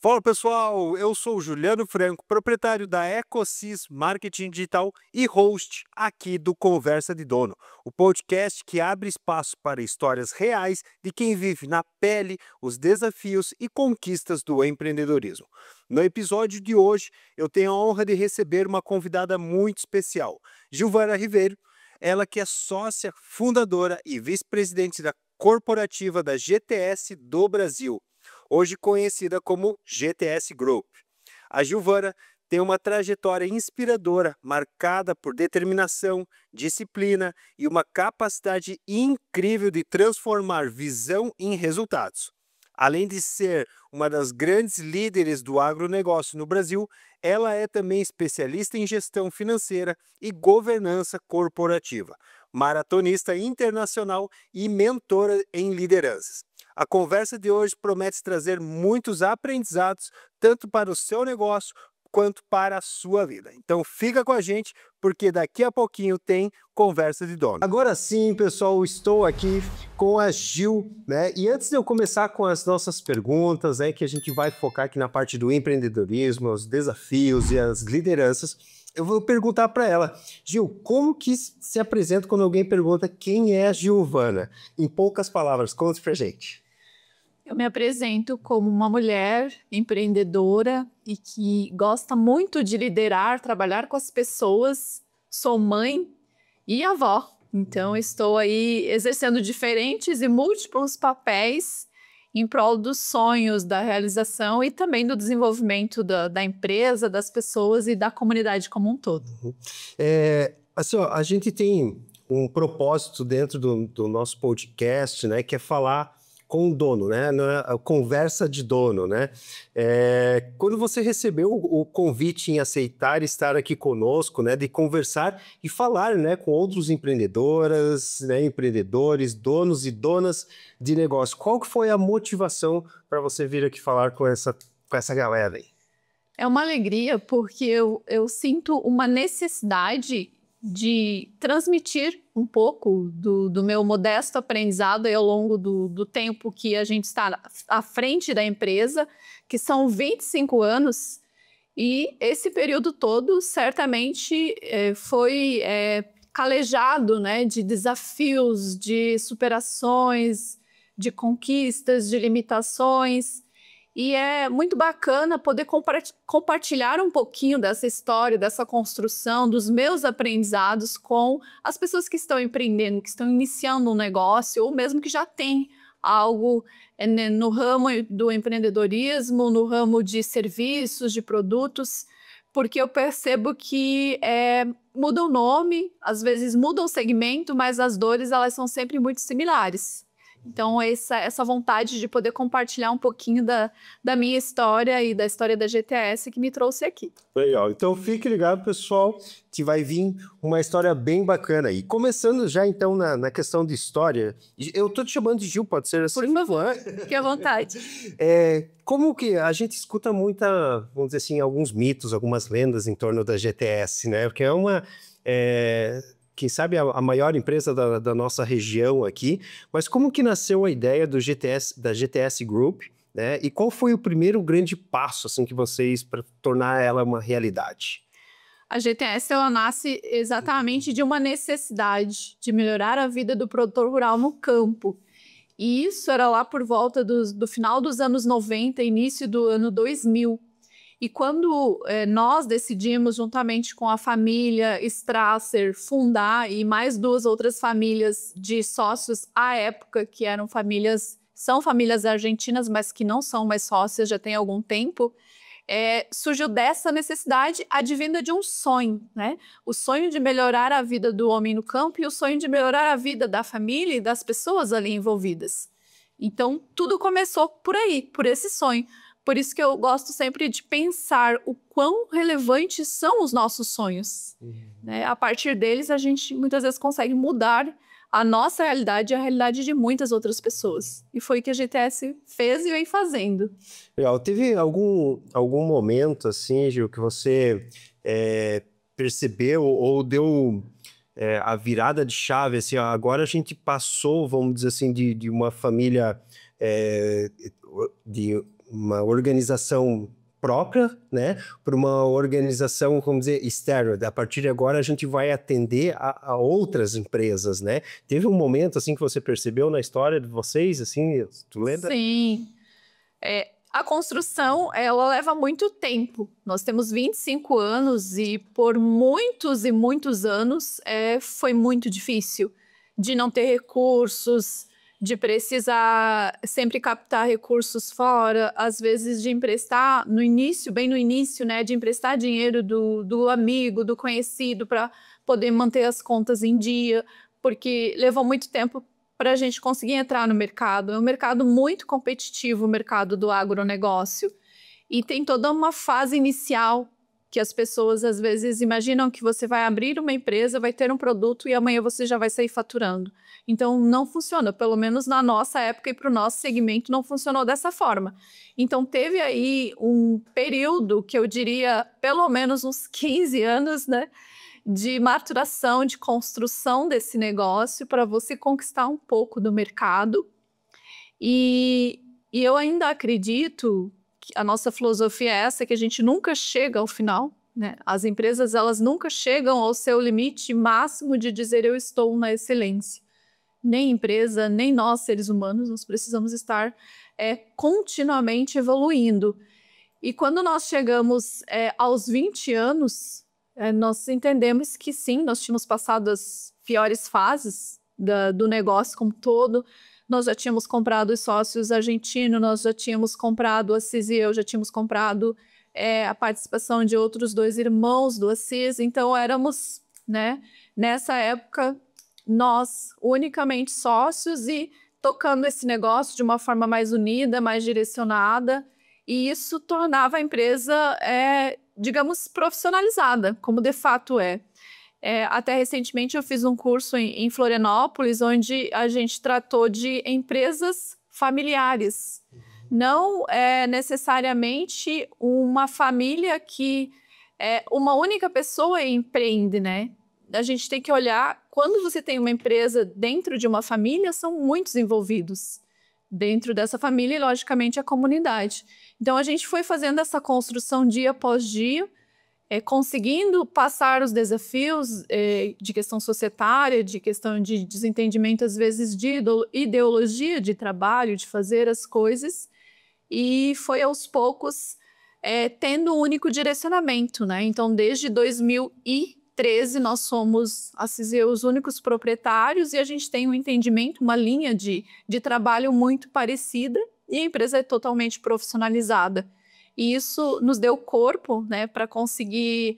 Fala pessoal, eu sou o Juliano Franco, proprietário da Ecosys Marketing Digital e host aqui do Conversa de Dono, o podcast que abre espaço para histórias reais de quem vive na pele os desafios e conquistas do empreendedorismo. No episódio de hoje, eu tenho a honra de receber uma convidada muito especial, Gilvana Ribeiro, ela que é sócia, fundadora e vice-presidente da corporativa da GTS do Brasil, hoje conhecida como GTS Group. A Gilvana tem uma trajetória inspiradora, marcada por determinação, disciplina e uma capacidade incrível de transformar visão em resultados. Além de ser uma das grandes líderes do agronegócio no Brasil, ela é também especialista em gestão financeira e governança corporativa, maratonista internacional e mentora em lideranças. A conversa de hoje promete trazer muitos aprendizados, tanto para o seu negócio quanto para a sua vida. Então fica com a gente, porque daqui a pouquinho tem Conversa de Dono. Agora sim, pessoal, estou aqui com a Gil, né? E antes de eu começar com as nossas perguntas, né, que a gente vai focar aqui na parte do empreendedorismo, os desafios e as lideranças, eu vou perguntar para ela, Gil, como que se apresenta quando alguém pergunta quem é a Gilvana? Em poucas palavras, conte pra gente. Eu me apresento como uma mulher empreendedora e que gosta muito de liderar, trabalhar com as pessoas. Sou mãe e avó, então estou aí exercendo diferentes e múltiplos papéis em prol dos sonhos, da realização e também do desenvolvimento da empresa, das pessoas e da comunidade como um todo. Assim, ó, a gente tem um propósito dentro do nosso podcast, né, que é falar com o dono, né? A conversa de dono, né? Quando você recebeu o convite em aceitar estar aqui conosco, né? De conversar e falar, né? Com outros empreendedoras, né? Empreendedores, donos e donas de negócio. Qual que foi a motivação para você vir aqui falar com essa galera aí? É uma alegria porque eu sinto uma necessidade de transmitir um pouco do meu modesto aprendizado aí ao longo do tempo que a gente está à frente da empresa, que são 25 anos, e esse período todo certamente foi calejado, né, de desafios, de superações, de conquistas, de limitações. E é muito bacana poder compartilhar um pouquinho dessa história, dessa construção, dos meus aprendizados com as pessoas que estão empreendendo, que estão iniciando um negócio, ou mesmo que já têm algo no ramo do empreendedorismo, no ramo de serviços, de produtos, porque eu percebo que muda o nome, às vezes muda o segmento, mas as dores elas são sempre muito similares. Então, essa vontade de poder compartilhar um pouquinho da minha história e da história da GTS que me trouxe aqui. Legal. Então, fique ligado, pessoal, que vai vir uma história bem bacana. E começando já, então, na questão de história, eu tô te chamando de Gil, pode ser assim? Por favor, fique à vontade. Como que a gente escuta vamos dizer assim, alguns mitos, algumas lendas em torno da GTS, né? Porque é uma... quem sabe a maior empresa da nossa região aqui, mas como que nasceu a ideia da GTS Group, né? E qual foi o primeiro grande passo assim, que vocês para tornar ela uma realidade? A GTS ela nasce exatamente de uma necessidade de melhorar a vida do produtor rural no campo. E isso era lá por volta do final dos anos 90, início do ano 2000. E quando nós decidimos, juntamente com a família Strasser, fundar, e mais duas outras famílias de sócios à época, que são famílias argentinas, mas que não são mais sócias já tem algum tempo, surgiu dessa necessidade advinda de um sonho, né? O sonho de melhorar a vida do homem no campo e o sonho de melhorar a vida da família e das pessoas ali envolvidas. Então, tudo começou por aí, por esse sonho. Por isso que eu gosto sempre de pensar o quão relevantes são os nossos sonhos. Né? A partir deles, a gente muitas vezes consegue mudar a nossa realidade e a realidade de muitas outras pessoas. E foi o que a GTS fez e vem fazendo. Legal. Teve algum momento, assim, Gil, que você percebeu ou deu a virada de chave, assim, ó, agora a gente passou, vamos dizer assim, de uma família uma organização própria, né, para uma organização, vamos dizer, externa. A partir de agora a gente vai atender a outras empresas, né? Teve um momento assim que você percebeu na história de vocês, assim, tu lembra? Sim. A construção, ela leva muito tempo. Nós temos 25 anos e por muitos e muitos anos foi muito difícil de não ter recursos, de precisar sempre captar recursos fora, às vezes de emprestar no início, bem no início, né, de emprestar dinheiro do amigo, do conhecido, para poder manter as contas em dia, porque levou muito tempo para a gente conseguir entrar no mercado. É um mercado muito competitivo, o mercado do agronegócio, e tem toda uma fase inicial que as pessoas às vezes imaginam que você vai abrir uma empresa, vai ter um produto e amanhã você já vai sair faturando. Então, não funciona, pelo menos na nossa época e para o nosso segmento não funcionou dessa forma. Então, teve aí um período que eu diria pelo menos uns 15 anos, né, de maturação, de construção desse negócio para você conquistar um pouco do mercado. E eu ainda acredito que a nossa filosofia é essa, que a gente nunca chega ao final, né? As empresas, elas nunca chegam ao seu limite máximo de dizer eu estou na excelência. Nem empresa, nem nós, seres humanos, nós precisamos estar continuamente evoluindo. E quando nós chegamos aos 20 anos, nós entendemos que sim, nós tínhamos passado as piores fases do negócio como todo. Nós já tínhamos comprado os sócios argentinos, nós já tínhamos comprado o Assis e eu, já tínhamos comprado a participação de outros 2 irmãos do Assis. Então, éramos, né, nessa época, nós unicamente sócios e tocando esse negócio de uma forma mais unida, mais direcionada. E isso tornava a empresa, digamos, profissionalizada, como de fato é. Até recentemente eu fiz um curso em Florianópolis, onde a gente tratou de empresas familiares. Não necessariamente uma família que uma única pessoa empreende, né? A gente tem que olhar, quando você tem uma empresa dentro de uma família, são muitos envolvidos dentro dessa família e, logicamente, a comunidade. Então, a gente foi fazendo essa construção dia após dia, conseguindo passar os desafios de questão societária, de questão de desentendimento, às vezes, de ideologia de trabalho, de fazer as coisas, e foi aos poucos tendo um único direcionamento, né? Então, desde 2013, nós somos, Assis e eu, os únicos proprietários, e a gente tem um entendimento, uma linha de trabalho muito parecida, e a empresa é totalmente profissionalizada. E isso nos deu corpo, né, para conseguir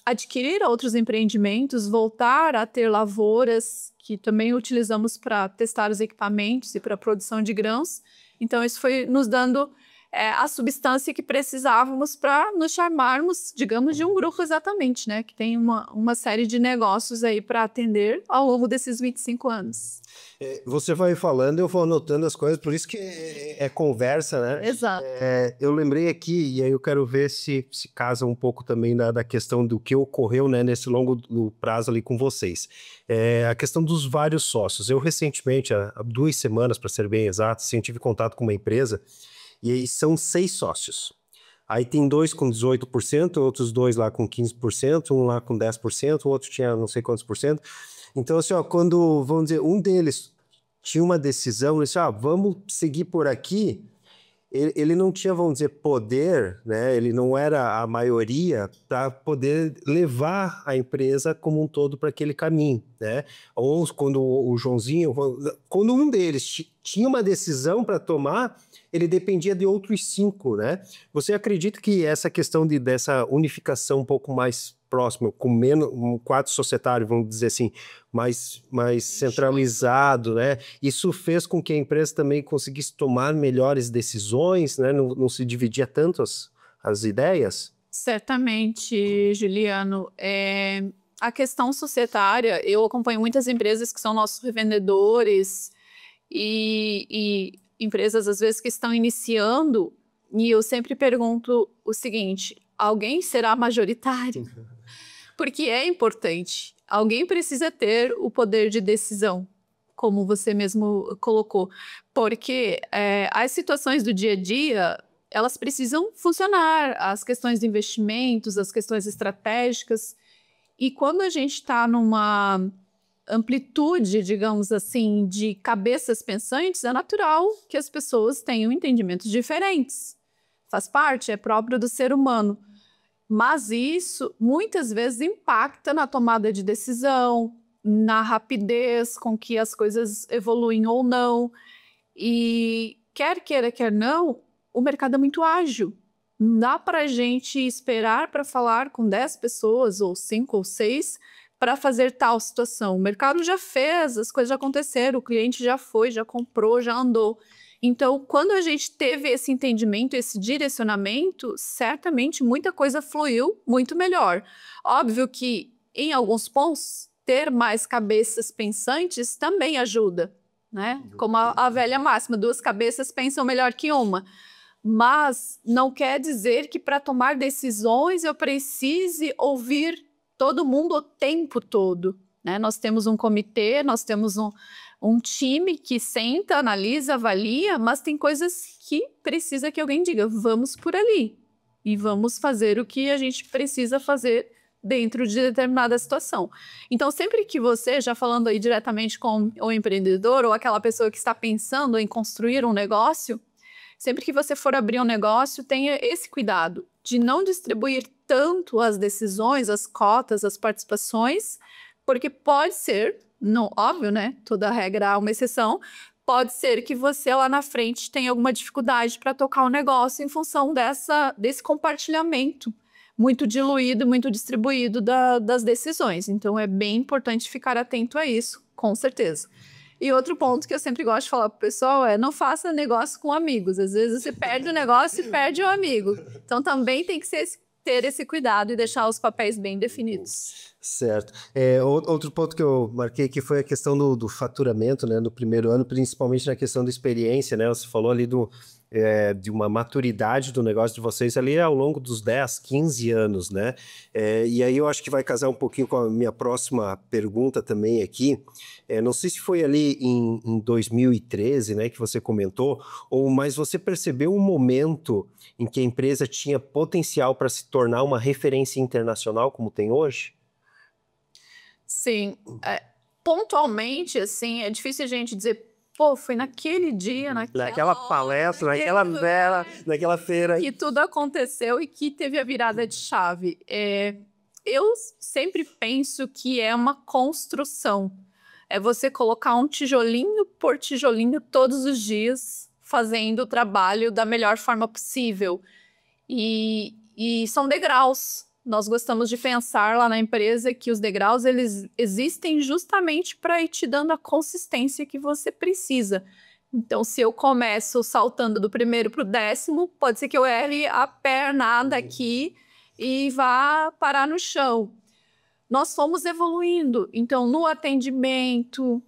adquirir outros empreendimentos, voltar a ter lavouras, que também utilizamos para testar os equipamentos e para a produção de grãos. Então, isso foi nos dando a substância que precisávamos para nos chamarmos, digamos, de um grupo exatamente, né? Que tem uma série de negócios aí para atender ao longo desses 25 anos. Você vai falando, eu vou anotando as coisas, por isso que é conversa, né? Exato. Eu lembrei aqui, e aí eu quero ver se casa um pouco também da questão do que ocorreu, né, nesse longo do prazo ali com vocês. A questão dos vários sócios. Eu recentemente, há 2 semanas, para ser bem exato, assim, eu tive contato com uma empresa, e aí são 6 sócios. Aí tem 2 com 18%, outros 2 lá com 15%, um lá com 10%, o outro tinha não sei quantos por cento. Então, assim, ó, quando, vamos dizer, um deles tinha uma decisão, ele disse, vamos seguir por aqui, ele não tinha, vamos dizer, poder, né? Ele não era a maioria para poder levar a empresa como um todo para aquele caminho, né? Ou quando o Joãozinho, quando um deles tinha uma decisão para tomar, ele dependia de outros 5, né? Você acredita que essa questão dessa unificação um pouco mais próxima, com menos um quadro societário, vamos dizer assim, mais centralizado, né? Isso fez com que a empresa também conseguisse tomar melhores decisões, né? Não se dividia tanto as ideias? Certamente, Juliano. A questão societária, eu acompanho muitas empresas que são nossos revendedores e empresas, às vezes, que estão iniciando, e eu sempre pergunto o seguinte, alguém será majoritário? Porque é importante. Alguém precisa ter o poder de decisão como você mesmo colocou, porque as situações do dia a dia, elas precisam funcionar, as questões de investimentos, as questões estratégicas, e quando a gente está numa amplitude, digamos assim, de cabeças pensantes, é natural que as pessoas tenham entendimentos diferentes. Faz parte, é próprio do ser humano. Mas isso, muitas vezes, impacta na tomada de decisão, na rapidez com que as coisas evoluem ou não. E quer queira, quer não, o mercado é muito ágil. Não dá para a gente esperar para falar com 10 pessoas, ou 5 ou 6, para fazer tal situação. O mercado já fez, as coisas já aconteceram, o cliente já foi, já comprou, já andou. Então, quando a gente teve esse entendimento, esse direcionamento, certamente muita coisa fluiu muito melhor. Óbvio que, em alguns pontos, ter mais cabeças pensantes também ajuda, né? Como a velha máxima, 2 cabeças pensam melhor que uma. Mas não quer dizer que para tomar decisões eu precise ouvir todo mundo o tempo todo, né? Nós temos um comitê, nós temos um time que senta, analisa, avalia, mas tem coisas que precisa que alguém diga, vamos por ali e vamos fazer o que a gente precisa fazer dentro de determinada situação. Então, sempre que você, já falando aí diretamente com o empreendedor ou aquela pessoa que está pensando em construir um negócio, sempre que você for abrir um negócio, tenha esse cuidado de não distribuir tanto as decisões, as cotas, as participações, porque pode ser, não, óbvio, né? Toda regra há uma exceção, pode ser que você lá na frente tenha alguma dificuldade para tocar o negócio em função desse compartilhamento muito diluído, muito distribuído das decisões. Então, é bem importante ficar atento a isso, com certeza. E outro ponto que eu sempre gosto de falar pro pessoal é não faça negócio com amigos. Às vezes você perde o negócio e perde o amigo. Então também tem que ter esse cuidado e deixar os papéis bem definidos. Certo. Outro ponto que eu marquei aqui foi a questão do faturamento, né, no primeiro ano, principalmente na questão da experiência, né? Você falou ali de uma maturidade do negócio de vocês ali ao longo dos 10, 15 anos, né? E aí eu acho que vai casar um pouquinho com a minha próxima pergunta também aqui. Não sei se foi ali em 2013, né, que você comentou, mas você percebeu um momento em que a empresa tinha potencial para se tornar uma referência internacional como tem hoje? Sim. Pontualmente, assim, é difícil a gente dizer, pô, foi naquele dia, naquela palestra, naquela feira. Que tudo aconteceu e que teve a virada de chave. Eu sempre penso que é uma construção. É você colocar um tijolinho por tijolinho todos os dias, fazendo o trabalho da melhor forma possível. E são degraus. Nós gostamos de pensar lá na empresa que os degraus, eles existem justamente para ir te dando a consistência que você precisa. Então, se eu começo saltando do primeiro para o 10º, pode ser que eu erre a pernada aqui e vá parar no chão. Nós fomos evoluindo. Então, no atendimento,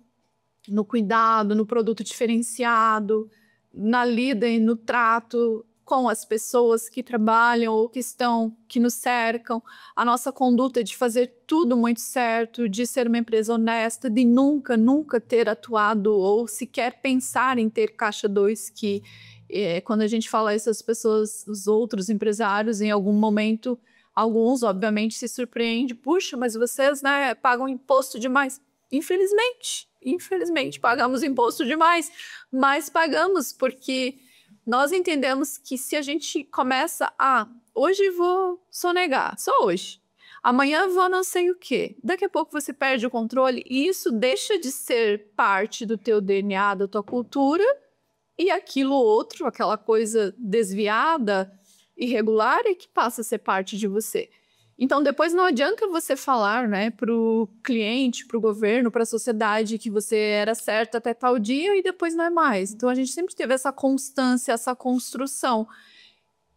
no cuidado, no produto diferenciado, na lida e no trato com as pessoas que trabalham ou que nos cercam, a nossa conduta de fazer tudo muito certo, de ser uma empresa honesta, de nunca ter atuado ou sequer pensar em ter caixa 2, que quando a gente fala isso, as pessoas, os outros empresários, em algum momento, alguns, obviamente, se surpreendem. Puxa, mas vocês, né, pagam imposto demais. Infelizmente, pagamos imposto demais, mas pagamos porque nós entendemos que se a gente começa hoje vou sonegar, só hoje. Amanhã vou não sei o quê. Daqui a pouco você perde o controle e isso deixa de ser parte do teu DNA, da tua cultura, e aquilo outro, aquela coisa desviada, irregular, é que passa a ser parte de você. Então, depois não adianta você falar, né, para o cliente, para o governo, para a sociedade que você era certo até tal dia e depois não é mais. Então, a gente sempre teve essa constância, essa construção.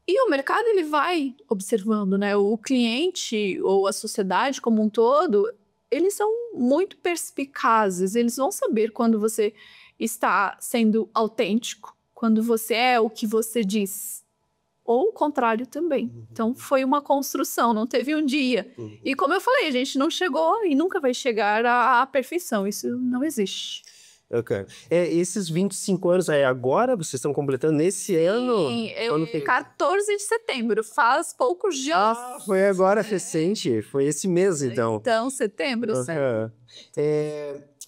E o mercado, ele vai observando, né? O cliente ou a sociedade como um todo, eles são muito perspicazes. Eles vão saber quando você está sendo autêntico, quando você é o que você diz. Ou o contrário também. Então, foi uma construção, não teve um dia. E como eu falei, a gente não chegou e nunca vai chegar à perfeição. Isso não existe. Ok. Esses 25 anos, agora vocês estão completando nesse ano? Sim, 14 de setembro, faz poucos dias. Ah, foi agora recente, foi esse mês então. Então, setembro, certo?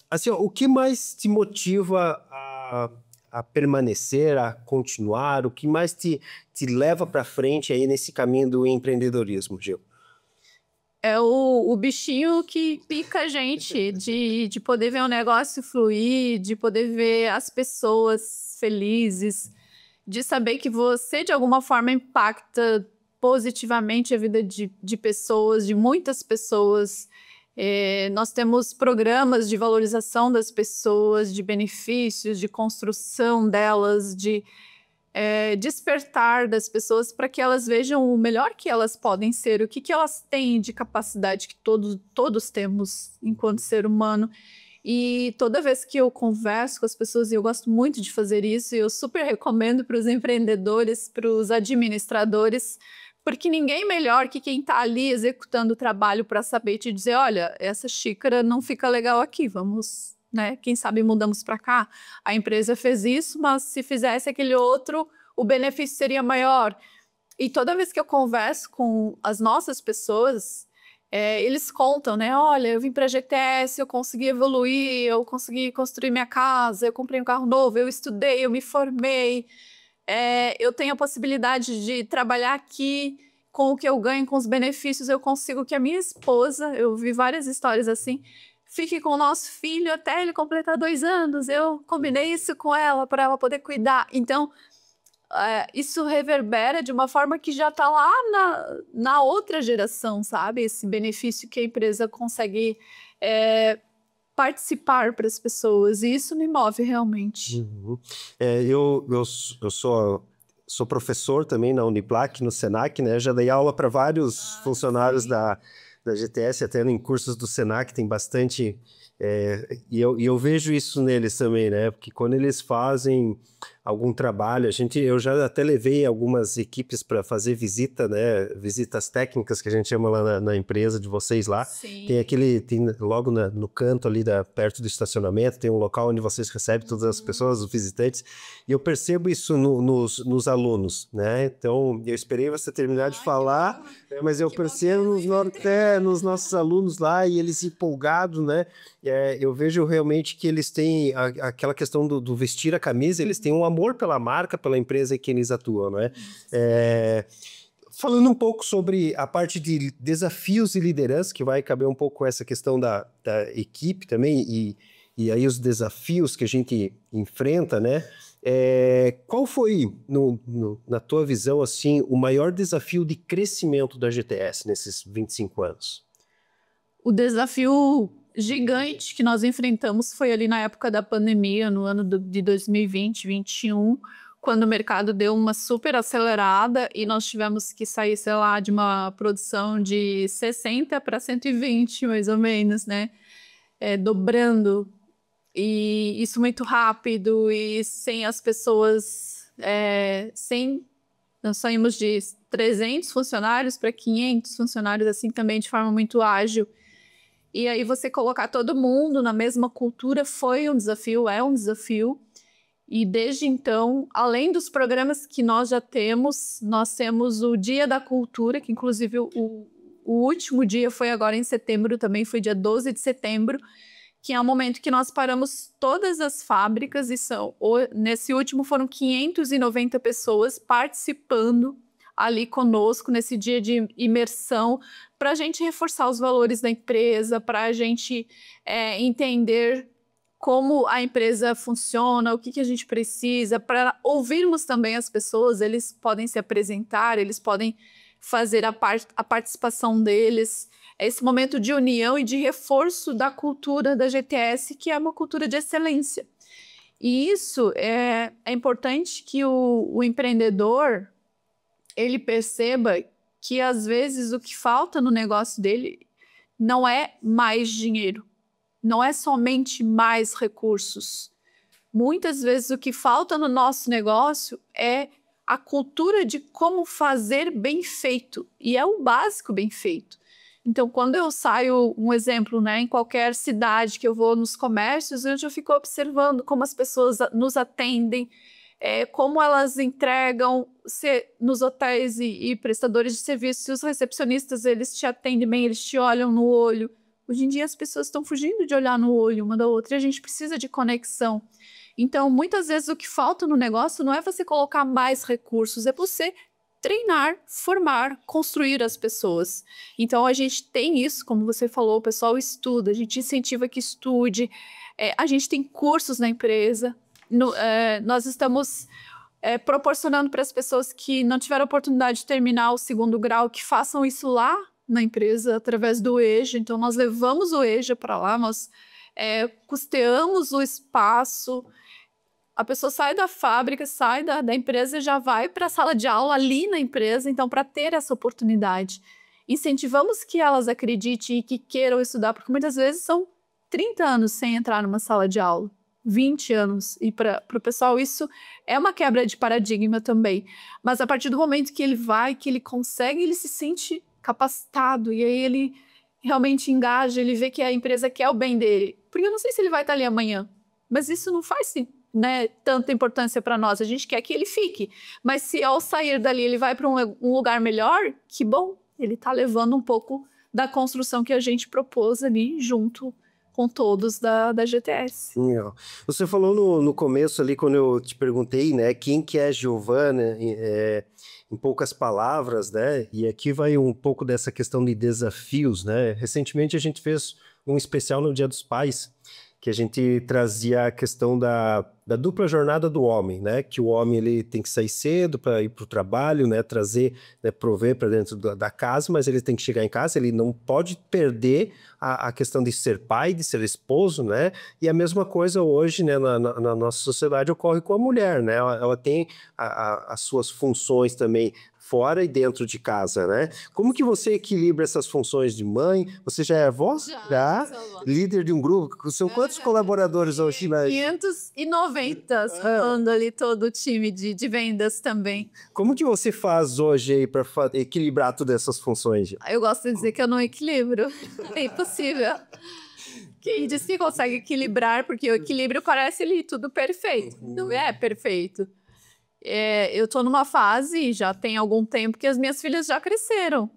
Assim, ó, o que mais te motiva a permanecer, a continuar? O que mais te leva para frente aí nesse caminho do empreendedorismo, Gil? É o bichinho que pica a gente, de poder ver o negócio fluir, de poder ver as pessoas felizes, de saber que você, de alguma forma, impacta positivamente a vida de pessoas, de muitas pessoas. Nós temos programas de valorização das pessoas, de benefícios, de construção delas, de despertar das pessoas para que elas vejam o melhor que elas podem ser, o que elas têm de capacidade que todos temos enquanto ser humano. E toda vez que eu converso com as pessoas, e eu gosto muito de fazer isso, e eu super recomendo para os empreendedores, para os administradores, porque ninguém melhor que quem está ali executando o trabalho para saber te dizer, olha, essa xícara não fica legal aqui, vamos, né? Quem sabe mudamos para cá. A empresa fez isso, mas se fizesse aquele outro, o benefício seria maior. E toda vez que eu converso com as nossas pessoas, eles contam, né? Olha, eu vim para a GTS, eu consegui evoluir, eu consegui construir minha casa, eu comprei um carro novo, eu estudei, eu me formei, eu tenho a possibilidade de trabalhar aqui com o que eu ganho, com os benefícios, eu consigo que a minha esposa, eu vi várias histórias assim, fique com o nosso filho até ele completar 2 anos. Eu combinei isso com ela para ela poder cuidar. Então, isso reverbera de uma forma que já está lá na outra geração, sabe? Esse benefício que a empresa consegue participar para as pessoas. E isso me move realmente. Uhum. Eu sou professor também na Uniplac, no Senac, né? Já dei aula para vários funcionários da GTS, até em cursos do Senac tem bastante... E eu vejo isso neles também, né? Porque quando eles fazem algum trabalho, eu já até levei algumas equipes para fazer visita, né? Visitas técnicas que a gente chama lá na empresa de vocês lá. Sim. Tem logo no canto ali perto do estacionamento, tem um local onde vocês recebem todas as pessoas, os visitantes, e eu percebo isso nos alunos, né? Então, eu esperei você terminar de falar, mas eu percebo nos nossos alunos lá, e eles empolgados, né? Eu vejo realmente que eles têm aquela questão do vestir a camisa, eles têm um amor pela marca, pela empresa em que eles atuam, não é? Falando um pouco sobre a parte de desafios e liderança, que vai caber um pouco essa questão da equipe também, e aí os desafios que a gente enfrenta, né? Qual foi, na tua visão, assim, o maior desafio de crescimento da GTS nesses 25 anos? O desafio gigante que nós enfrentamos foi ali na época da pandemia, no ano de 2020, 2021, quando o mercado deu uma super acelerada e nós tivemos que sair, sei lá, de uma produção de 60 para 120, mais ou menos, né? Dobrando. E isso muito rápido e sem as pessoas... Nós saímos de 300 funcionários para 500 funcionários, assim, também de forma muito ágil. E aí você colocar todo mundo na mesma cultura foi um desafio, é um desafio. E desde então, além dos programas que nós já temos, nós temos o Dia da Cultura, que inclusive o último dia foi agora em setembro, também foi dia 12 de setembro, que é o momento que nós paramos todas as fábricas, e nesse último foram 590 pessoas participando ali conosco nesse dia de imersão, para a gente reforçar os valores da empresa, para a gente entender como a empresa funciona, o que a gente precisa, para ouvirmos também as pessoas. Eles podem se apresentar, eles podem fazer a participação deles. É esse momento de união e de reforço da cultura da GTS, que é uma cultura de excelência. E isso é importante que o empreendedor ele perceba que, às vezes, o que falta no negócio dele não é mais dinheiro, não é somente mais recursos. Muitas vezes o que falta no nosso negócio é a cultura de como fazer bem feito, e é o básico bem feito. Então, quando eu saio, um exemplo, né, em qualquer cidade que eu vou nos comércios, eu já fico observando como as pessoas nos atendem, como elas entregam nos hotéis e prestadores de serviços, se os recepcionistas, eles te atendem bem, eles te olham no olho. Hoje em dia as pessoas estão fugindo de olhar no olho uma da outra e a gente precisa de conexão. Então, muitas vezes o que falta no negócio não é você colocar mais recursos, é você treinar, formar, construir as pessoas. Então, a gente tem isso, como você falou, o pessoal estuda, a gente incentiva que estude, a gente tem cursos na empresa, nós estamos proporcionando para as pessoas que não tiveram oportunidade de terminar o segundo grau, que façam isso lá na empresa, através do EJA. Então, nós levamos o EJA para lá, nós custeamos o espaço. A pessoa sai da fábrica, sai da empresa e já vai para a sala de aula ali na empresa, então, para ter essa oportunidade. Incentivamos que elas acreditem e que queiram estudar, porque muitas vezes são 30 anos sem entrar numa sala de aula, 20 anos. E para o pessoal isso é uma quebra de paradigma também. Mas a partir do momento que ele vai, que ele consegue, ele se sente capacitado e aí ele realmente engaja, ele vê que a empresa quer o bem dele. Porque eu não sei se ele vai estar ali amanhã, mas isso não faz tanta importância para nós. A gente quer que ele fique, mas se ao sair dali ele vai para um lugar melhor, que bom, ele está levando um pouco da construção que a gente propôs ali junto com todos da GTS. Você falou no começo ali, quando eu te perguntei, né, quem que é Giovana, em poucas palavras, né, e aqui vai um pouco dessa questão de desafios, né. Recentemente a gente fez um especial no Dia dos Pais, que a gente trazia a questão da dupla jornada do homem, né? Que o homem ele tem que sair cedo para ir para o trabalho, né? Trazer, né? Prover para dentro da casa, mas ele tem que chegar em casa, ele não pode perder a questão de ser pai, de ser esposo, né? E a mesma coisa hoje, né? Na nossa sociedade ocorre com a mulher, né? Ela tem as suas funções também fora e dentro de casa, né? Como que você equilibra essas funções de mãe? Você já é avó? Já? Líder de um grupo? São quantos colaboradores hoje? 590 ando ali todo o time de vendas também. Como que você faz hoje aí para equilibrar todas essas funções? Eu gosto de dizer que eu não equilibro. É impossível. Quem diz que consegue equilibrar, porque o equilíbrio parece ali tudo perfeito. Não é perfeito. Eu estou numa fase, já tem algum tempo, que as minhas filhas já cresceram.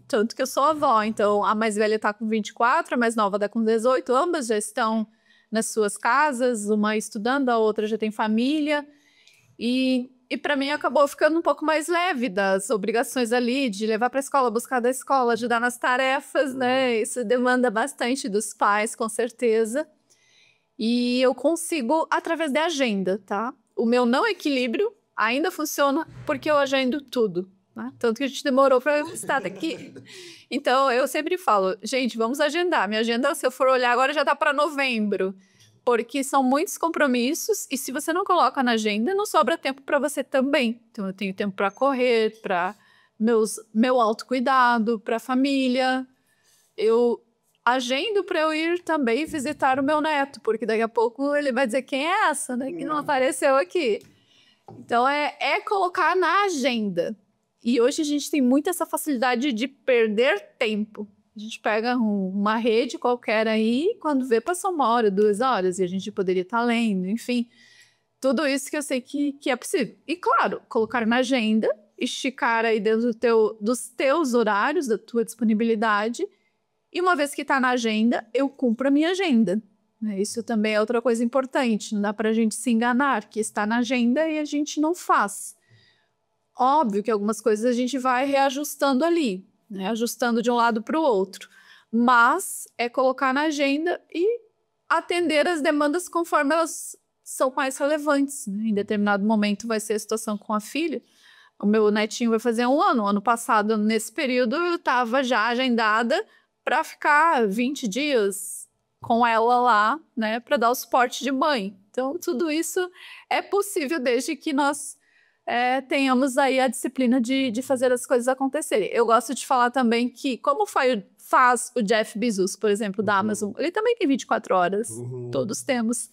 Tanto que eu sou avó, então a mais velha está com 24, a mais nova está com 18, ambas já estão nas suas casas, uma estudando, a outra já tem família. E para mim acabou ficando um pouco mais leve das obrigações ali, de levar para a escola, buscar da escola, ajudar nas tarefas, né? Isso demanda bastante dos pais, com certeza. E eu consigo através da agenda, tá? O meu não equilíbrio ainda funciona porque eu agendo tudo, né? Tanto que a gente demorou para estar daqui. Então, eu sempre falo, gente, vamos agendar. Minha agenda, se eu for olhar agora, já está para novembro. Porque são muitos compromissos e se você não coloca na agenda, não sobra tempo para você também. Então, eu tenho tempo para correr, para meu autocuidado, para a família. Eu agendo para eu ir também visitar o meu neto, porque daqui a pouco ele vai dizer quem é essa, né, que não apareceu aqui. Então, é colocar na agenda. E hoje a gente tem muito essa facilidade de perder tempo. A gente pega uma rede qualquer aí, quando vê, passou 1 hora, 2 horas, e a gente poderia estar lendo, enfim. Tudo isso que eu sei que é possível. E, claro, colocar na agenda, esticar aí dentro dos teus horários, da tua disponibilidade. E uma vez que está na agenda, eu cumpro a minha agenda. Isso também é outra coisa importante. Não dá para a gente se enganar, que está na agenda e a gente não faz. Óbvio que algumas coisas a gente vai reajustando ali, né? Ajustando de um lado para o outro. Mas é colocar na agenda e atender as demandas conforme elas são mais relevantes, né? Em determinado momento vai ser a situação com a filha. O meu netinho vai fazer 1 ano. Ano passado, nesse período, eu estava já agendada para ficar 20 dias com ela lá, né, para dar o suporte de mãe. Então, tudo isso é possível desde que nós tenhamos aí a disciplina de fazer as coisas acontecerem. Eu gosto de falar também que, como faz o Jeff Bezos, por exemplo, da Amazon, ele também tem 24 horas, todos temos.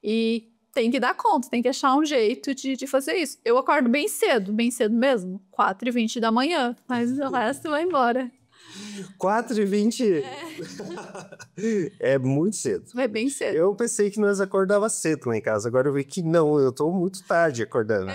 E tem que dar conta, tem que achar um jeito de fazer isso. Eu acordo bem cedo mesmo, 4h20 da manhã, mas o resto vai embora. 4h20 é muito cedo. É bem cedo. Eu pensei que nós acordava cedo lá em casa, agora eu vi que não, eu tô muito tarde acordando.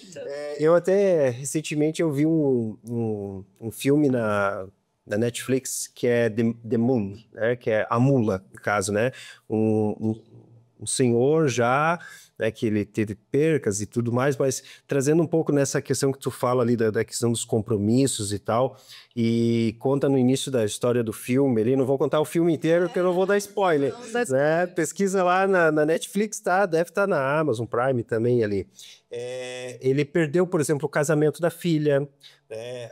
Então. Eu até, recentemente, eu vi um filme na Netflix que é The Moon, né? Que é A Mula, no caso, né? Um senhor já, né, que ele teve percas e tudo mais, mas trazendo um pouco nessa questão que tu fala ali da questão dos compromissos e tal, e conta no início da história do filme, ali, não vou contar o filme inteiro porque eu não vou dar spoiler, né? Pesquisa lá na Netflix, tá? Deve estar na Amazon Prime também ali. Ele perdeu, por exemplo, o casamento da filha, né?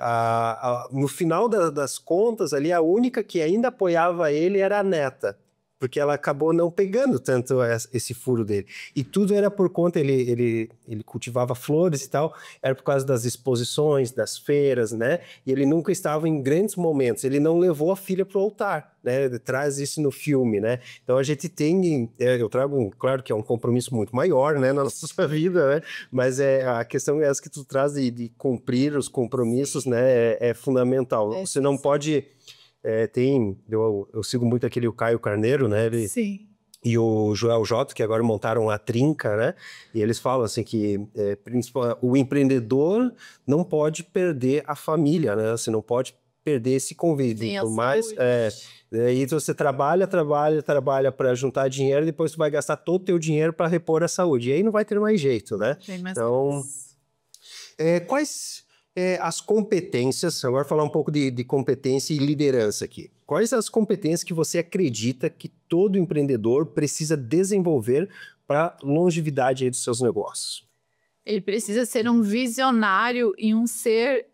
No final das contas ali, a única que ainda apoiava ele era a neta, porque ela acabou não pegando tanto esse furo dele. E tudo era por conta, ele cultivava flores e tal, era por causa das exposições, das feiras, né? E ele nunca estava em grandes momentos, ele não levou a filha para o altar, né? Traz isso no filme, né? Então a gente tem, eu trago, claro que é um compromisso muito maior, né, na nossa vida, né? Mas a questão é essa que tu traz de cumprir os compromissos, né? É fundamental. Você não pode... eu sigo muito o Caio Carneiro, né? Sim. E o Joel J, que agora montaram a Trinca, né? E eles falam assim que o empreendedor não pode perder a família, né? Você não pode perder esse convívio. Sim, Por mais, aí você trabalha para juntar dinheiro, e depois você vai gastar todo o teu dinheiro para repor a saúde. E aí não vai ter mais jeito, né? Então, quais... as competências, agora falar um pouco de competência e liderança aqui. Quais as competências que você acredita que todo empreendedor precisa desenvolver para a longevidade aí dos seus negócios? Ele precisa ser um visionário e um ser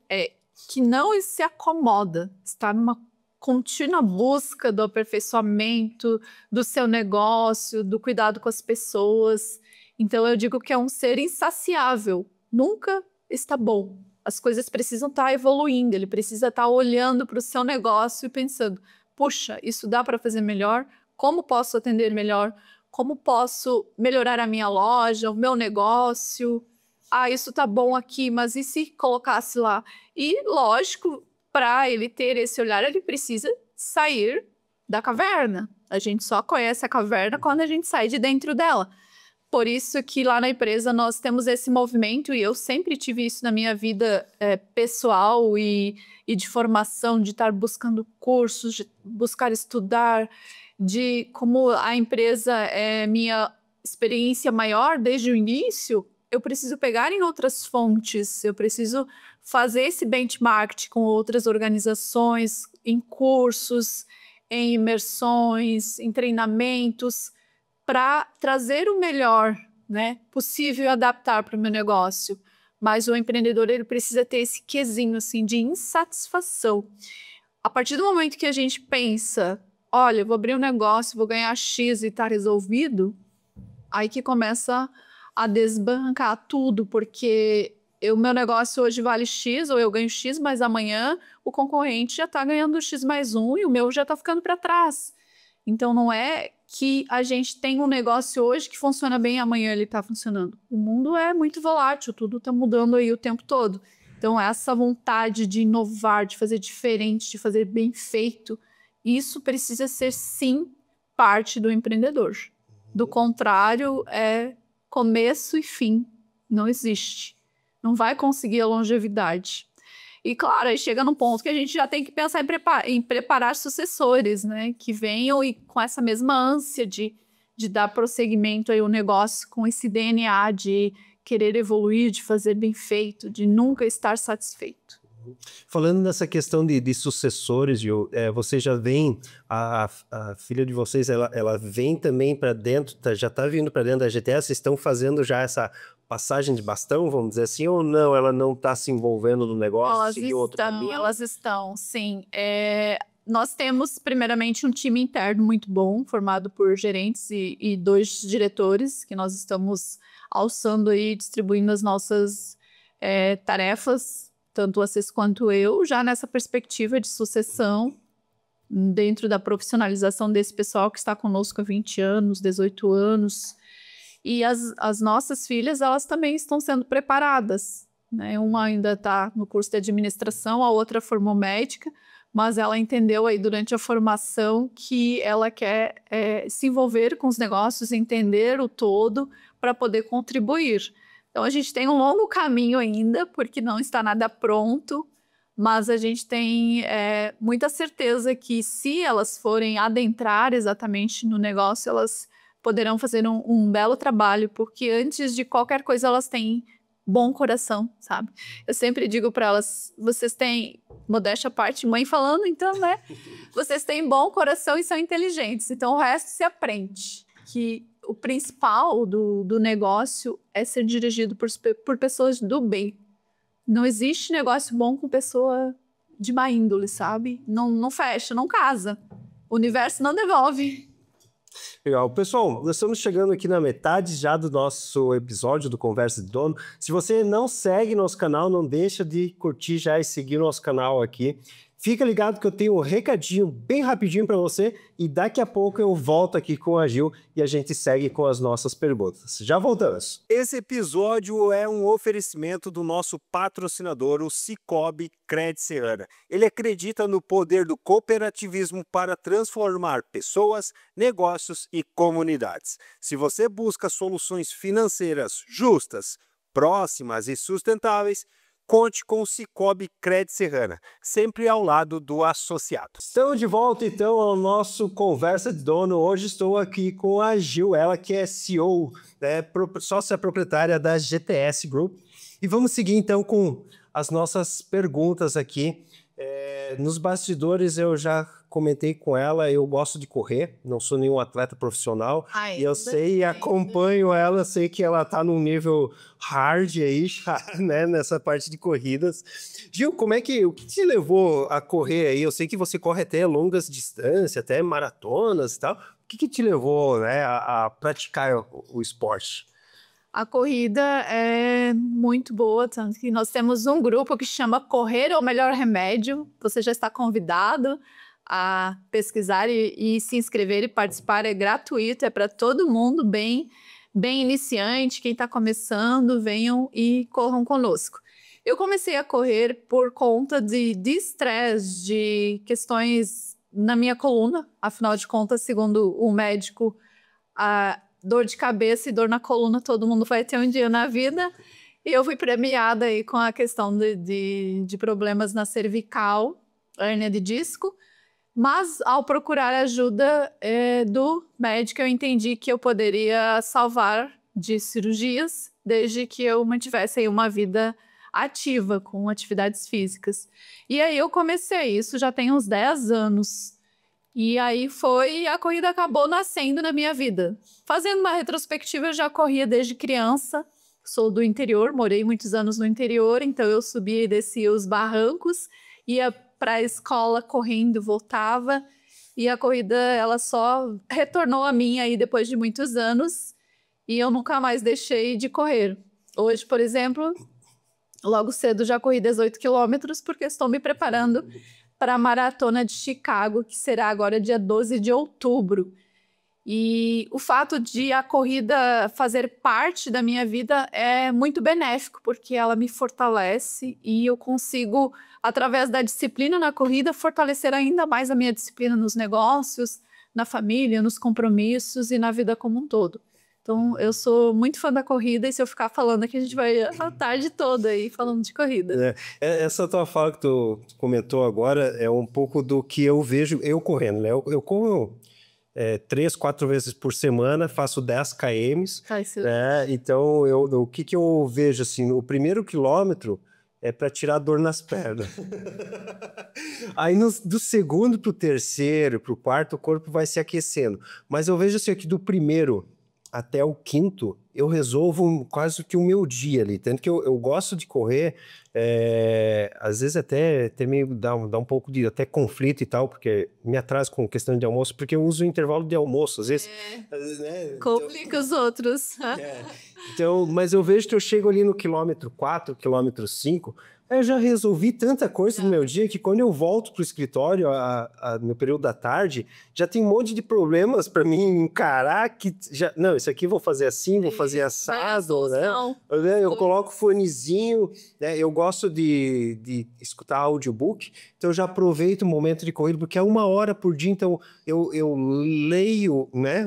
que não se acomoda, está numa contínua busca do aperfeiçoamento do seu negócio, do cuidado com as pessoas. Então eu digo que é um ser insaciável, nunca está bom. As coisas precisam estar evoluindo, ele precisa estar olhando para o seu negócio e pensando, puxa, isso dá para fazer melhor? Como posso atender melhor? Como posso melhorar a minha loja, o meu negócio? Ah, isso tá bom aqui, mas e se colocasse lá? E, lógico, para ele ter esse olhar, ele precisa sair da caverna. A gente só conhece a caverna quando a gente sai de dentro dela. Por isso que lá na empresa nós temos esse movimento, e eu sempre tive isso na minha vida pessoal e de formação, de estar buscando cursos, de buscar estudar, de como a empresa é minha experiência maior desde o início, eu preciso pegar em outras fontes, eu preciso fazer esse benchmark com outras organizações, em cursos, em imersões, em treinamentos, para trazer o melhor, né, possível e adaptar para o meu negócio. Mas o empreendedor, ele precisa ter esse quesinho assim, de insatisfação. A partir do momento que a gente pensa, olha, eu vou abrir um negócio, vou ganhar X e está resolvido, aí que começa a desbancar tudo, porque o meu negócio hoje vale X, ou eu ganho X, mas amanhã o concorrente já está ganhando X mais 1 e o meu já está ficando para trás. Então, não é que a gente tem um negócio hoje que funciona bem, amanhã ele está funcionando. O mundo é muito volátil, tudo está mudando aí o tempo todo. Então, essa vontade de inovar, de fazer diferente, de fazer bem feito, isso precisa ser, sim, parte do empreendedor. Do contrário, é começo e fim. Não existe. Não vai conseguir a longevidade. E, claro, aí chega num ponto que a gente já tem que pensar em preparar sucessores, né? Que venham e com essa mesma ânsia de dar prosseguimento aí ao negócio, com esse DNA de querer evoluir, de fazer bem feito, de nunca estar satisfeito. Falando nessa questão de sucessores, Gil, você já vem, a filha de vocês, ela vem também para dentro, já está vindo para dentro da GTS, vocês estão fazendo já essa passagem de bastão, vamos dizer assim, ou não? Ela não está se envolvendo no negócio? Elas estão, sim. Nós temos, primeiramente, um time interno muito bom, formado por gerentes e 2 diretores, que nós estamos alçando e distribuindo as nossas tarefas, tanto vocês quanto eu, já nessa perspectiva de sucessão, dentro da profissionalização desse pessoal que está conosco há 20 anos, 18 anos. E as nossas filhas, elas também estão sendo preparadas, né? Uma ainda está no curso de administração, a outra formou médica, mas ela entendeu aí durante a formação que ela quer se envolver com os negócios, entender o todo para poder contribuir. Então, a gente tem um longo caminho ainda, porque não está nada pronto, mas a gente tem muita certeza que se elas forem adentrar exatamente no negócio, elas poderão fazer um belo trabalho, porque antes de qualquer coisa elas têm bom coração, sabe? Eu sempre digo para elas, vocês têm, modéstia à parte, mãe falando, então, né? Vocês têm bom coração e são inteligentes, então o resto se aprende. Que o principal do negócio é ser dirigido por pessoas do bem. Não existe negócio bom com pessoa de má índole, sabe? Não fecha, não casa. O universo não devolve. Legal. Pessoal, nós estamos chegando aqui na metade já do nosso episódio do Conversa de Dono. Se você não segue nosso canal, não deixa de curtir já e seguir nosso canal aqui. Fica ligado que eu tenho um recadinho bem rapidinho para você e daqui a pouco eu volto aqui com a Gil e a gente segue com as nossas perguntas. Já voltamos. Esse episódio é um oferecimento do nosso patrocinador, o Sicoob Cred Serrana. Ele acredita no poder do cooperativismo para transformar pessoas, negócios e comunidades. Se você busca soluções financeiras justas, próximas e sustentáveis, conte com o Sicoob Cred Serrana, sempre ao lado do associado. Estamos de volta então ao nosso Conversa de Dono. Hoje estou aqui com a Gil, ela que é CEO, sócia proprietária da GTS Group. E vamos seguir então com as nossas perguntas aqui. Nos bastidores eu já comentei com ela, eu gosto de correr, não sou nenhum atleta profissional, e eu sei, acompanho ela, sei que ela tá num nível hard aí, né, nessa parte de corridas. Gil, o que te levou a correr aí? Eu sei que você corre até longas distâncias, até maratonas e tal. O que te levou, né, a praticar o esporte? A corrida é muito boa, tanto que nós temos um grupo que chama Correr é o Melhor Remédio. Você já está convidado a pesquisar e se inscrever e participar. É gratuito, é para todo mundo, bem iniciante. Quem está começando, venham e corram conosco. Eu comecei a correr por conta de estresse, de questões na minha coluna. Afinal de contas, segundo o médico, dor de cabeça e dor na coluna, todo mundo vai ter um dia na vida. E eu fui premiada aí com a questão de problemas na cervical, hérnia de disco. Mas, ao procurar ajuda do médico, eu entendi que eu poderia salvar de cirurgias, desde que eu mantivesse aí uma vida ativa, com atividades físicas. E aí eu comecei isso, já tem uns 10 anos. E aí a corrida acabou nascendo na minha vida. Fazendo uma retrospectiva, eu já corria desde criança. Sou do interior, morei muitos anos no interior, então eu subia e descia os barrancos, ia para a escola correndo, voltava. E a corrida, ela só retornou a mim aí depois de muitos anos. E eu nunca mais deixei de correr. Hoje, por exemplo, logo cedo já corri 18 quilômetros, porque estou me preparando para a Maratona de Chicago, que será agora dia 12 de outubro. E o fato de a corrida fazer parte da minha vida é muito benéfico, porque ela me fortalece e eu consigo, através da disciplina na corrida, fortalecer ainda mais a minha disciplina nos negócios, na família, nos compromissos e na vida como um todo. Então, eu sou muito fã da corrida e se eu ficar falando aqui, a gente vai a tarde toda aí falando de corrida. Essa tua fala que tu comentou agora é um pouco do que eu vejo eu correndo, né? Eu corro 3, 4 vezes por semana, faço 10 km, né? Então, o que eu vejo, assim, o primeiro quilômetro é para tirar dor nas pernas. Aí, do segundo para o terceiro, para o quarto, o corpo vai se aquecendo. Mas eu vejo, assim, aqui do primeiro até o quinto, eu resolvo quase que o meu dia ali. Tanto que eu gosto de correr, às vezes até meio dá um pouco de até conflito e tal, porque me atraso com questão de almoço, porque eu uso o intervalo de almoço, às vezes. Né? Complica os outros. Então, mas eu vejo que eu chego ali no quilômetro 4, quilômetro 5, Eu já resolvi tanta coisa no meu dia que quando eu volto pro escritório no período da tarde, já tem um monte de problemas para mim encarar que já, não, isso aqui vou fazer assim, vou fazer assado, né? Eu coloco fonezinho, né? Eu gosto de escutar audiobook, então eu já aproveito o momento de corrida, porque é 1 hora por dia, então eu leio, né,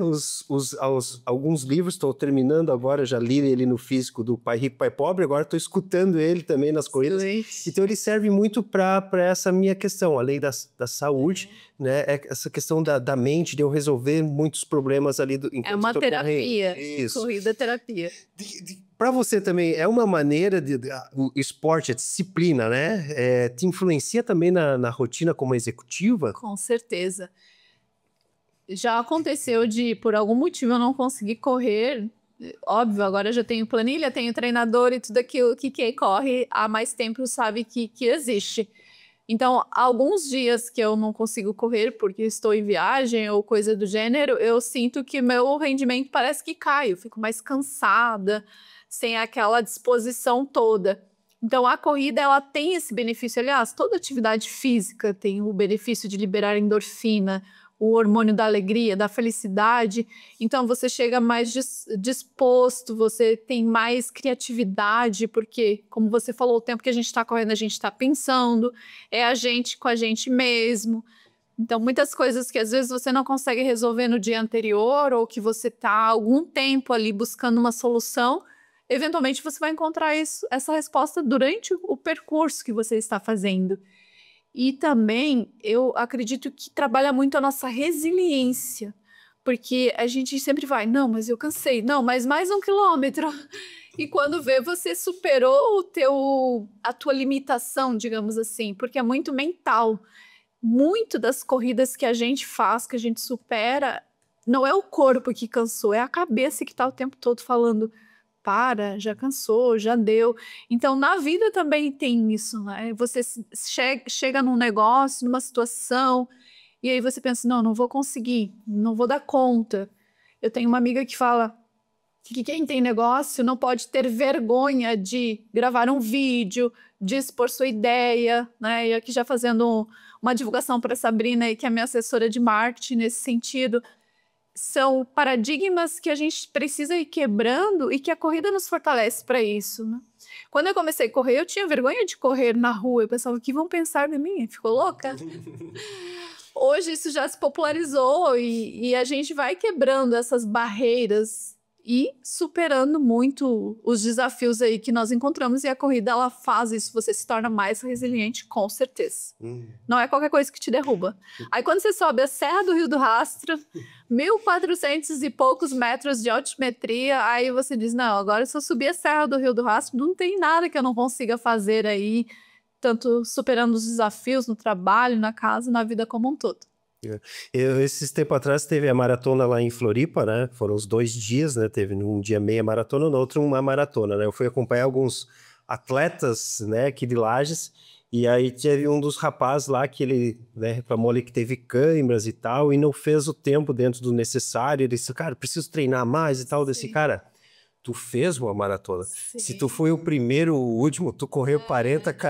alguns livros, estou terminando agora, já li ele no físico do Pai Rico, Pai Pobre, agora estou escutando ele também nas corridas. Então ele serve muito para essa minha questão, além da saúde, né? Essa questão da mente, de eu resolver muitos problemas ali. É uma terapia, corrida é terapia. Para você também, é uma maneira o esporte, a disciplina, né? Te influencia também na rotina como executiva? Com certeza. Já aconteceu de, por algum motivo, eu não conseguir correr. Óbvio, agora eu já tenho planilha, tenho treinador e tudo aquilo que quem corre há mais tempo sabe que existe. Então, alguns dias que eu não consigo correr porque estou em viagem ou coisa do gênero, eu sinto que meu rendimento parece que cai, eu fico mais cansada, sem aquela disposição toda. Então, a corrida, ela tem esse benefício. Aliás, toda atividade física tem o benefício de liberar endorfina, o hormônio da alegria, da felicidade. Então, você chega mais disposto, você tem mais criatividade, porque, como você falou, o tempo que a gente está correndo, a gente está pensando, é a gente com a gente mesmo. Então, muitas coisas que às vezes você não consegue resolver no dia anterior, ou que você está há algum tempo ali buscando uma solução, eventualmente você vai encontrar essa resposta durante o percurso que você está fazendo. E também eu acredito que trabalha muito a nossa resiliência, porque a gente sempre vai, não, mas eu cansei, não, mas mais 1 quilômetro. E quando vê, você superou a tua limitação, digamos assim, porque é muito mental. Muito das corridas que a gente faz, que a gente supera, não é o corpo que cansou, é a cabeça que está o tempo todo falando, para, já cansou, já deu. Então, na vida também tem isso, né? Você chega num negócio, numa situação, e aí você pensa, não vou conseguir, não vou dar conta. Eu tenho uma amiga que fala que quem tem negócio não pode ter vergonha de gravar um vídeo, de expor sua ideia, né? E aqui já fazendo uma divulgação para a Sabrina, aí, que é minha assessora de marketing nesse sentido. São paradigmas que a gente precisa ir quebrando e que a corrida nos fortalece para isso, né? Quando eu comecei a correr, eu tinha vergonha de correr na rua. Eu pensava, o que vão pensar de mim? Ficou louca? Hoje isso já se popularizou e a gente vai quebrando essas barreiras e superando muito os desafios aí que nós encontramos. E a corrida, ela faz isso, você se torna mais resiliente, com certeza. Não é qualquer coisa que te derruba. Aí quando você sobe a Serra do Rio do Rastro, 1.400 e poucos metros de altimetria, aí você diz, não, agora se eu subir a Serra do Rio do Rastro, não tem nada que eu não consiga fazer aí, tanto superando os desafios no trabalho, na casa, na vida como um todo. Esses tempos atrás teve a maratona lá em Floripa, né? Foram os 2 dias, né? Teve um dia meia maratona, no outro uma maratona, né? Eu fui acompanhar alguns atletas, né, aqui de Lages, e aí teve um dos rapazes lá que ele, né, reclamou ali que teve câimbras e tal, e não fez o tempo dentro do necessário. Ele disse, cara, preciso treinar mais e tal. Desse cara, tu fez uma maratona. Sim. Se tu foi o primeiro, o último, tu correu 40 km.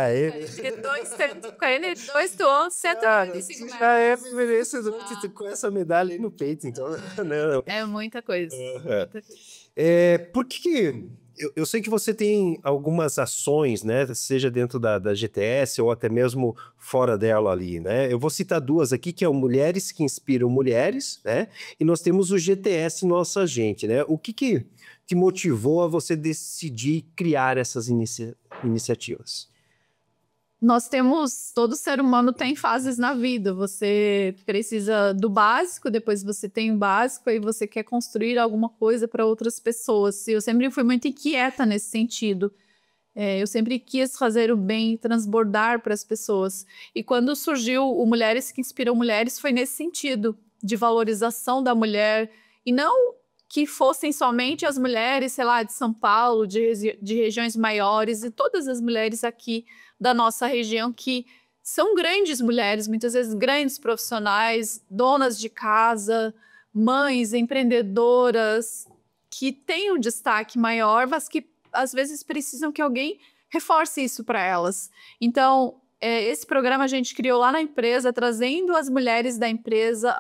42 do 11, 145 já é merecedor com essa medalha aí no peito, então. Não. É muita coisa. Por que... Eu sei que você tem algumas ações, né, seja dentro da GTS ou até mesmo fora dela ali, né? Eu vou citar 2 aqui, que é o Mulheres que Inspiram Mulheres, né? E nós temos o GTS Nossa Gente, né? O que te motivou a você decidir criar essas iniciativas? Todo ser humano tem fases na vida. Você precisa do básico, depois você tem o básico, aí você quer construir alguma coisa para outras pessoas. Eu sempre fui muito inquieta nesse sentido. Eu sempre quis fazer o bem, transbordar para as pessoas. E quando surgiu o Mulheres que Inspiram Mulheres, foi nesse sentido, de valorização da mulher, e não que fossem somente as mulheres, sei lá, de São Paulo, de regiões maiores, e todas as mulheres aqui da nossa região que são grandes mulheres, muitas vezes grandes profissionais, donas de casa, mães, empreendedoras, que têm um destaque maior, mas que às vezes precisam que alguém reforce isso para elas. Então, esse programa a gente criou lá na empresa, trazendo as mulheres da empresa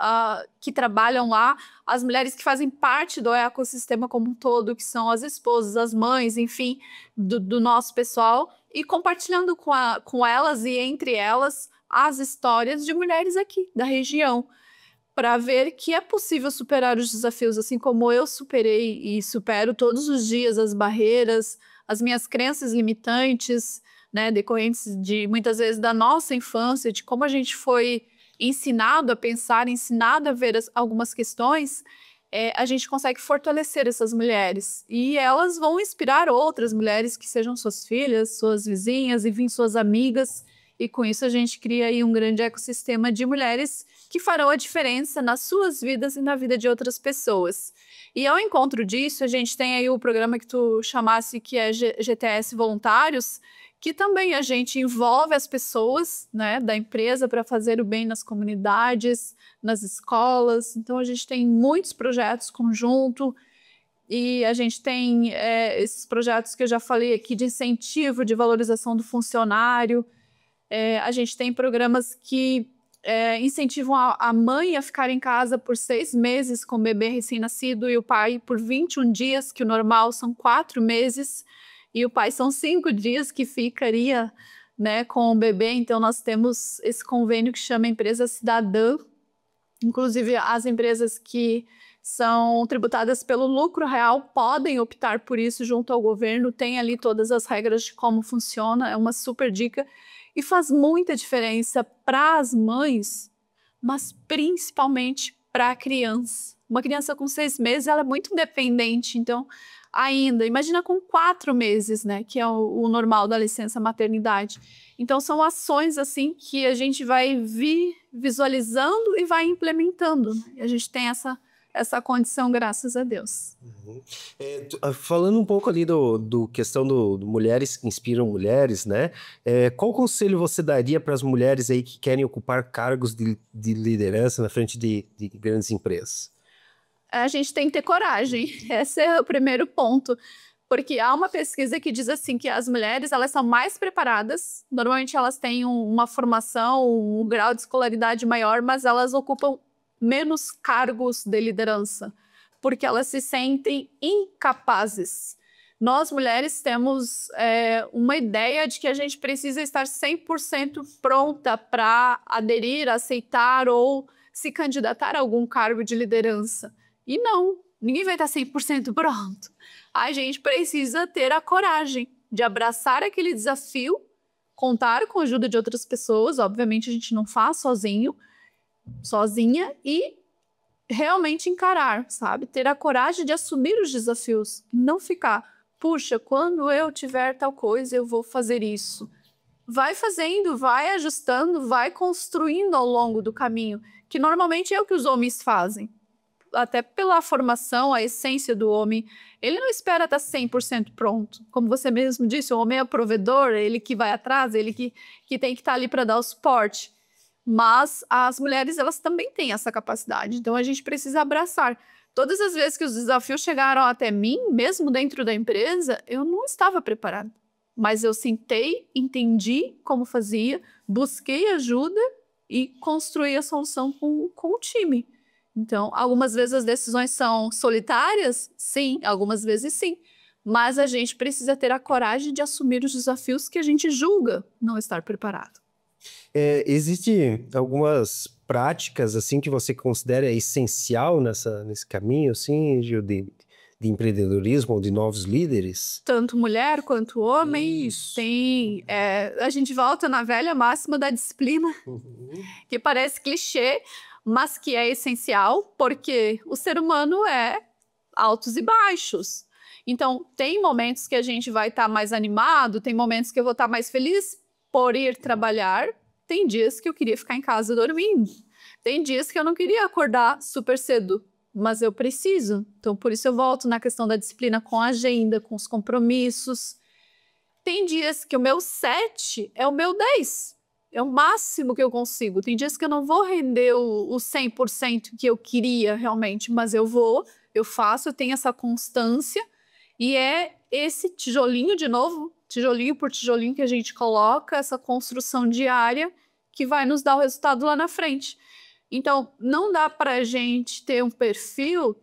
que trabalham lá, as mulheres que fazem parte do ecossistema como um todo, que são as esposas, as mães, enfim, do nosso pessoal, e compartilhando com elas e entre elas as histórias de mulheres aqui da região, para ver que é possível superar os desafios, assim como eu superei e supero todos os dias as barreiras, as minhas crenças limitantes, né, decorrentes de muitas vezes da nossa infância, de como a gente foi ensinado a pensar, ensinado a ver algumas questões, a gente consegue fortalecer essas mulheres e elas vão inspirar outras mulheres que sejam suas filhas, suas vizinhas, enfim, suas amigas, e com isso a gente cria aí um grande ecossistema de mulheres que farão a diferença nas suas vidas e na vida de outras pessoas. E ao encontro disso, a gente tem aí o programa que tu chamasse, que é GTS Voluntários, que também a gente envolve as pessoas, né, da empresa para fazer o bem nas comunidades, nas escolas. Então, a gente tem muitos projetos conjunto e a gente tem esses projetos que eu já falei aqui de incentivo, de valorização do funcionário. A gente tem programas que incentivam a mãe a ficar em casa por 6 meses com o bebê recém-nascido e o pai por 21 dias, que o normal são 4 meses, e o pai são 5 dias que ficaria, né, com o bebê. Então, nós temos esse convênio que chama Empresa Cidadã. Inclusive, as empresas que são tributadas pelo lucro real podem optar por isso junto ao governo. Tem ali todas as regras de como funciona, é uma super dica. E faz muita diferença para as mães, mas principalmente para a criança. Uma criança com 6 meses, ela é muito independente, então ainda, imagina com 4 meses, né, que é o normal da licença maternidade. Então são ações assim que a gente vai visualizando e vai implementando, né? E a gente tem essa condição, graças a Deus. Uhum. Falando um pouco ali do questão do Mulheres Inspiram Mulheres, né? Qual conselho você daria para as mulheres aí que querem ocupar cargos de liderança na frente de grandes empresas? A gente tem que ter coragem, esse é o primeiro ponto, porque há uma pesquisa que diz assim que as mulheres, elas são mais preparadas, normalmente elas têm uma formação, um grau de escolaridade maior, mas elas ocupam menos cargos de liderança, porque elas se sentem incapazes. Nós, mulheres, temos uma ideia de que a gente precisa estar 100% pronta para aderir, aceitar ou se candidatar a algum cargo de liderança. E não, ninguém vai estar 100% pronto. A gente precisa ter a coragem de abraçar aquele desafio, contar com a ajuda de outras pessoas, obviamente a gente não faz sozinha, e realmente encarar, sabe? Ter a coragem de assumir os desafios, não ficar, puxa, quando eu tiver tal coisa, eu vou fazer isso. Vai fazendo, vai ajustando, vai construindo ao longo do caminho, que normalmente é o que os homens fazem. Até pela formação, a essência do homem, ele não espera estar 100% pronto. Como você mesmo disse, o homem é o provedor, ele que vai atrás, ele que tem que estar ali para dar o suporte. Mas as mulheres, elas também têm essa capacidade. Então, a gente precisa abraçar. Todas as vezes que os desafios chegaram até mim, mesmo dentro da empresa, eu não estava preparada. Mas eu sentei, entendi como fazia, busquei ajuda e construí a solução com o time. Então, algumas vezes as decisões são solitárias? Sim, algumas vezes sim. Mas a gente precisa ter a coragem de assumir os desafios que a gente julga não estar preparado. Existem algumas práticas assim que você considera essencial nesse caminho, assim, Gil, de empreendedorismo ou de novos líderes? Tanto mulher quanto homem. Isso. Tem. A gente volta na velha máxima da disciplina, que parece clichê, mas que é essencial, porque o ser humano é altos e baixos. Então, tem momentos que a gente vai estar mais animado, tem momentos que eu vou estar mais feliz por ir trabalhar, tem dias que eu queria ficar em casa dormindo, tem dias que eu não queria acordar super cedo, mas eu preciso. Então, por isso eu volto na questão da disciplina com a agenda, com os compromissos. Tem dias que o meu 7 é o meu 10. É o máximo que eu consigo. Tem dias que eu não vou render o 100% que eu queria realmente, mas eu vou, eu faço, eu tenho essa constância. E é esse tijolinho, de novo, tijolinho por tijolinho que a gente coloca, essa construção diária que vai nos dar o resultado lá na frente. Então, não dá para a gente ter um perfil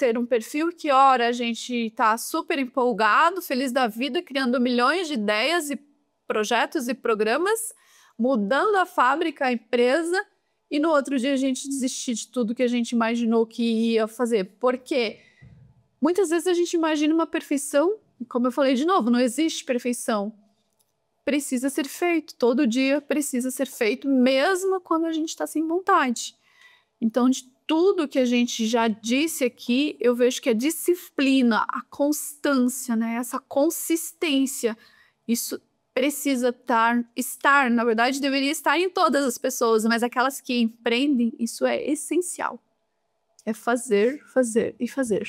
que, ora, a gente está super empolgado, feliz da vida, criando milhões de ideias e projetos e programas, mudando a fábrica, a empresa, e no outro dia a gente desistir de tudo que a gente imaginou que ia fazer. Porque muitas vezes a gente imagina uma perfeição, e como eu falei de novo, não existe perfeição. Precisa ser feito, todo dia precisa ser feito, mesmo quando a gente está sem vontade. Então, de tudo que a gente já disse aqui, eu vejo que a disciplina, a constância, né? Essa consistência, isso precisa estar, na verdade, deveria estar em todas as pessoas, mas aquelas que empreendem, isso é essencial. É fazer, fazer e fazer.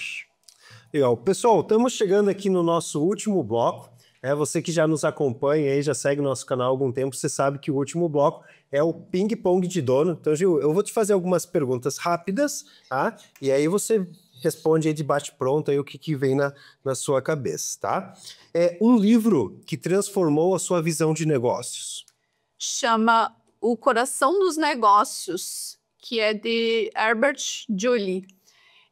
Legal. Pessoal, estamos chegando aqui no nosso último bloco. Você que já nos acompanha aí, já segue o nosso canal há algum tempo, você sabe que o último bloco é o ping-pong de dono. Então, Gil, eu vou te fazer algumas perguntas rápidas, tá? E aí você responde aí de bate-pronto aí o que vem na sua cabeça, tá? Um livro que transformou a sua visão de negócios. Chama O Coração dos Negócios, que é de Herbert Joly.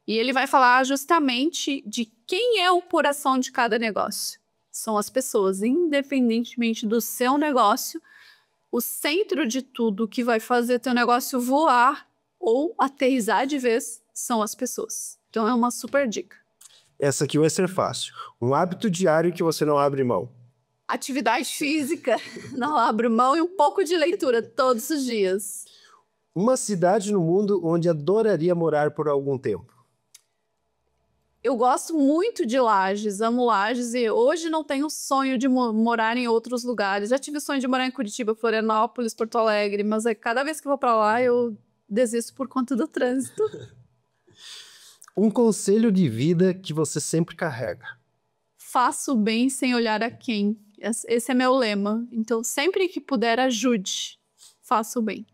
E ele vai falar justamente de quem é o coração de cada negócio. São as pessoas, independentemente do seu negócio, o centro de tudo que vai fazer teu negócio voar ou aterrissar de vez são as pessoas. Então é uma super dica. Essa aqui vai ser fácil. Um hábito diário que você não abre mão. Atividade física, não abro mão, e um pouco de leitura todos os dias. Uma cidade no mundo onde adoraria morar por algum tempo. Eu gosto muito de Lages, amo Lages, e hoje não tenho sonho de morar em outros lugares. Já tive o sonho de morar em Curitiba, Florianópolis, Porto Alegre, mas cada vez que eu vou para lá eu desisto por conta do trânsito. Um conselho de vida que você sempre carrega. Faça o bem sem olhar a quem. Esse é meu lema. Então, sempre que puder, ajude. Faça o bem.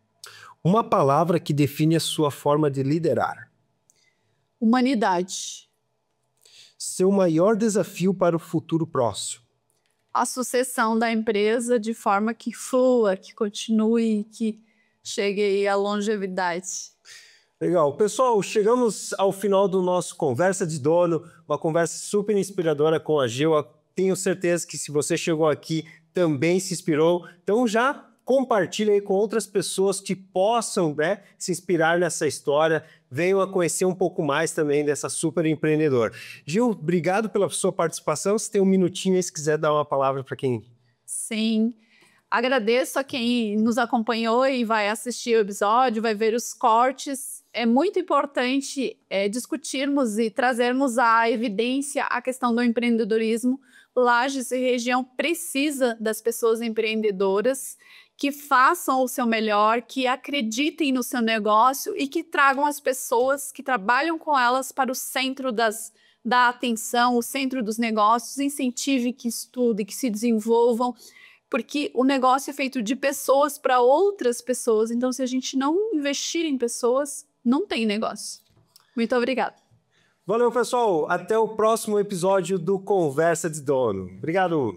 Uma palavra que define a sua forma de liderar. Humanidade. Seu maior desafio para o futuro próximo. A sucessão da empresa de forma que flua, que continue, que chegue aí à longevidade. Legal. Pessoal, chegamos ao final do nosso Conversa de Dono, uma conversa super inspiradora com a Gil. Eu tenho certeza que se você chegou aqui, também se inspirou. Então já compartilhe aí com outras pessoas que possam, né, se inspirar nessa história, venham a conhecer um pouco mais também dessa super empreendedora. Gil, obrigado pela sua participação. Se tem um minutinho aí, se quiser dar uma palavra para quem... Sim. Agradeço a quem nos acompanhou e vai assistir o episódio, vai ver os cortes. É muito importante discutirmos e trazermos à evidência a questão do empreendedorismo. Lages e região precisa das pessoas empreendedoras que façam o seu melhor, que acreditem no seu negócio e que tragam as pessoas que trabalham com elas para o centro da atenção, o centro dos negócios, incentive que estudem, que se desenvolvam, porque o negócio é feito de pessoas para outras pessoas. Então, se a gente não investir em pessoas, não tem negócio. Muito obrigada. Valeu, pessoal. Até o próximo episódio do Conversa de Dono. Obrigado.